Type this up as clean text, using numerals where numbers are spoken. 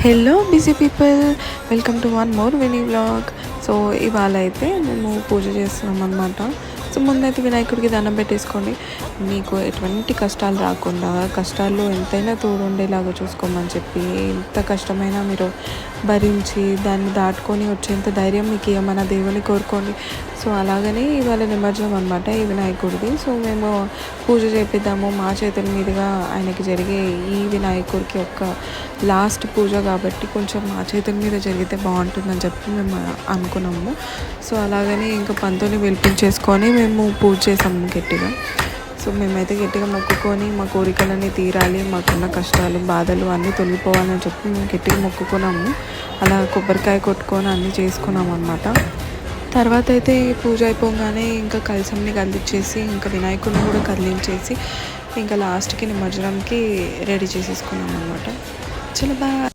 Hello busy people, welcome to one more mini vlog. So ఇవాళ అయితే మేము పూజ చేస్తున్నాం అనమాట. సో ముందైతే వినాయకుడికి దండం పెట్టేసుకోండి. మీకు ఎటువంటి కష్టాలు రాకుండా, కష్టాల్లో ఎంతైనా తోడు ఉండేలాగా చూసుకోమని చెప్పి, ఎంత కష్టమైనా మీరు భరించి దాన్ని దాటుకొని వచ్చేంత ధైర్యం మీకు ఏమైనా దేవుని కోరుకోండి. సో అలాగనే ఇవాళ నిమజ్జనం అనమాట ఈ వినాయకుడిది. సో మేము పూజ చేపిద్దాము మా చేతుల మీదుగా ఆయనకి జరిగే ఈ వినాయకుడికి ఒక లాస్ట్ పూజ కాబట్టి కొంచెం మా చేతుల మీద జరిగితే బాగుంటుందని చెప్పి మేము అనుకున్నాము. సో అలాగని ఇంకా పంతుని పిలిపించేసుకొని మేము పూజ చేసాము గట్టిగా. సో మేమైతే గట్టిగా మొక్కుకొని మా కోరికలన్నీ తీరాలి, మాకున్న కష్టాలు బాధలు అన్నీ తొలగిపోవాలని చెప్పి మేము గట్టిగా మొక్కుకున్నాము. అలా కొబ్బరికాయ కొట్టుకొని అన్నీ చేసుకున్నాము అనమాట. తర్వాత అయితే పూజ అయిపోగానే ఇంకా కలశంని కదిలించేసి ఇంకా వినాయకుడిని కూడా కదిలించేసి ఇంకా లాస్ట్కి నిమజ్జనంకి రెడీ చేసేసుకున్నాం అనమాట. చలో బాయ్.